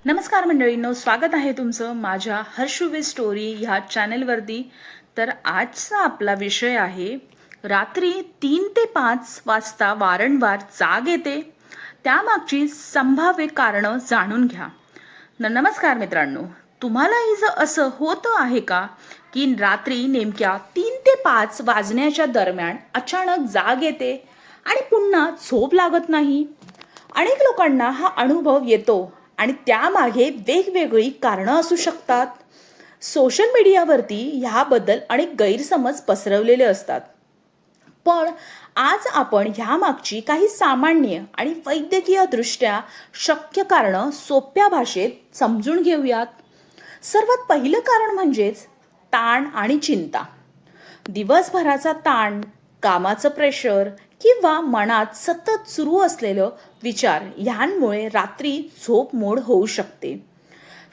नमस्कार मंडळींनो, स्वागत आहे तुमचं माझ्या हर्षुवे स्टोरी ह्या चॅनलवरती. तर आजचा आपला विषय आहे रात्री 3 ते 5 वाजता वारंवार जाग येते, त्यामागची संभाव्य कारणं जाणून घ्या. नमस्कार मित्रांनो, तुम्हालाही असं होतं आहे का की रात्री नेमक्या 3 ते 5 वाजण्याच्या दरम्यान अचानक जाग येते आणि पुन्हा झोप लागत नाही? अनेक लोकांना हा अनुभव येतो आणि त्यामागे वेगवेगळी कारणं असू शकतात. सोशल मीडियावरती ह्याबद्दल अनेक गैरसमज पसरवलेले असतात, पण आज आपण ह्यामागची काही सामान्य आणि वैद्यकीय दृष्ट्या शक्य कारणं सोप्या भाषेत समजून घेऊयात. सर्वात पहिलं कारण म्हणजेच ताण आणि चिंता. दिवसभराचा ताण, कामाचं प्रेशर किंवा मनात सतत सुरू असलेलं विचार ह्यांमुळे रात्री झोप मोड होऊ शकते.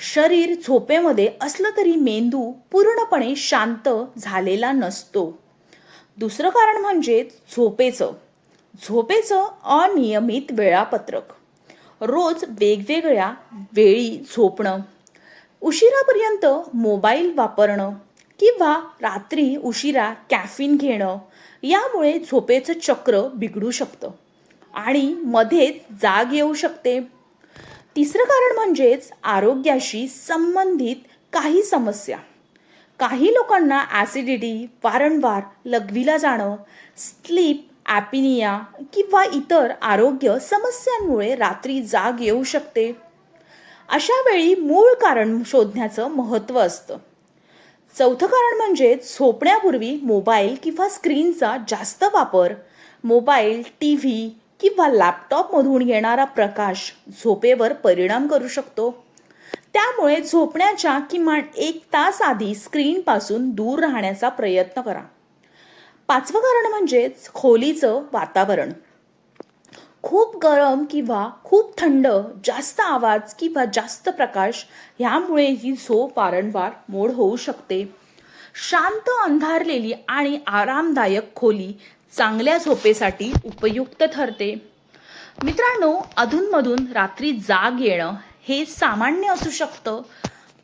शरीर झोपेमध्ये असलं तरी मेंदू पूर्णपणे शांत झालेला नसतो. दुसरं कारण म्हणजे झोपेचं अनियमित वेळापत्रक. रोज वेगवेगळ्या वेळी झोपणं, उशिरापर्यंत मोबाईल वापरणं किंवा रात्री उशिरा कॅफीन घेणं यामुळे झोपेचं चक्र बिघडू शकतं आणि मध्येच जाग येऊ शकते. तिसरं कारण म्हणजेच आरोग्याशी संबंधित काही समस्या. काही लोकांना ॲसिडिटी, वारंवार लघवीला जाणं, स्लीप ॲपिनिया किंवा इतर आरोग्य समस्यांमुळे रात्री जाग येऊ शकते. अशा वेळी मूळ कारण शोधण्याचं महत्त्व असतं. चौथं कारण म्हणजे झोपण्यापूर्वी मोबाईल किंवा स्क्रीनचा जास्त वापर. मोबाईल, टी व्ही किंवा लॅपटॉपमधून येणारा प्रकाश झोपेवर परिणाम करू शकतो. त्यामुळे झोपण्याच्या किमान 1 तास आधी स्क्रीनपासून दूर राहण्याचा प्रयत्न करा. पाचवं कारण म्हणजे खोलीचं वातावरण. खूप गरम किंवा खूप थंड, जास्त आवाज किंवा जास्त प्रकाश ह्यामुळे ही झोप वारंवार मोड होऊ शकते. शांत, अंधारलेली आणि आरामदायक खोली चांगल्या झोपेसाठी उपयुक्त ठरते. मित्रांनो, अधूनमधून रात्री जाग येणं हे सामान्य असू शकतं,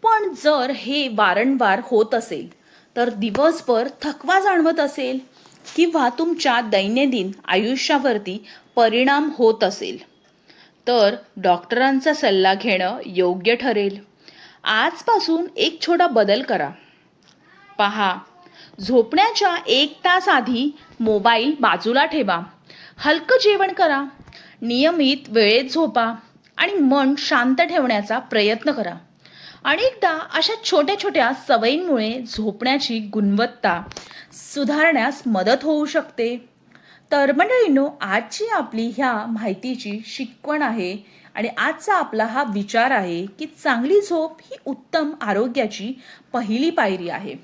पण जर हे वारंवार होत असेल, तर दिवसभर थकवा जाणवत असेल किंवा तुमच्या दैनंदिन आयुष्यावरती परिणाम होत असेल, तर डॉक्टरांचा सल्ला घेणं योग्य ठरेल. आजपासून एक छोटा बदल करा. पहा, झोपण्याच्या 1 तास आधी मोबाईल बाजूला ठेवा. हलकं जेवण करा, नियमित वेळेत झोपा आणि मन शांत ठेवण्याचा प्रयत्न करा. अनेकदा अशा छोट्या छोट्या सवयींमुळे झोपण्याची गुणवत्ता सुधारण्यास मदत होऊ शकते. तर मंडळींनो, आजची आपली ह्या माहितीची शिकवण आहे आणि आजचा आपला हा विचार आहे की चांगली झोप ही उत्तम आरोग्याची पहिली पायरी आहे.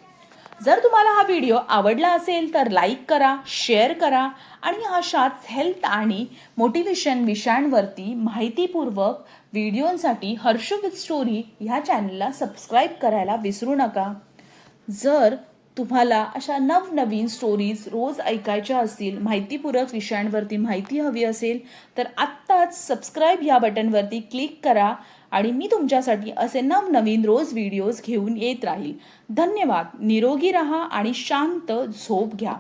जर तुम्हाला हा व्हिडिओ आवडला असेल तर लाईक करा, शेअर करा आणि अशाच हेल्थ आणि मोटिवेशन विषयांवरती माहितीपूर्वक व्हिडिओंसाठी हर्षू विथ स्टोरी ह्या चॅनलला सबस्क्राईब करायला विसरू नका. जर तुम्हाला अशा नवनवीन स्टोरीज रोज ऐकायच्या असतील, माहितीपूरक विषयांवरती माहिती हवी असेल, तर आत्ताच सबस्क्राईब या बटनवरती क्लिक करा आणि मी तुमच्यासाठी असे नवनवीन रोज व्हिडिओज घेऊन येत राहील. धन्यवाद. निरोगी राहा आणि शांत झोप घ्या.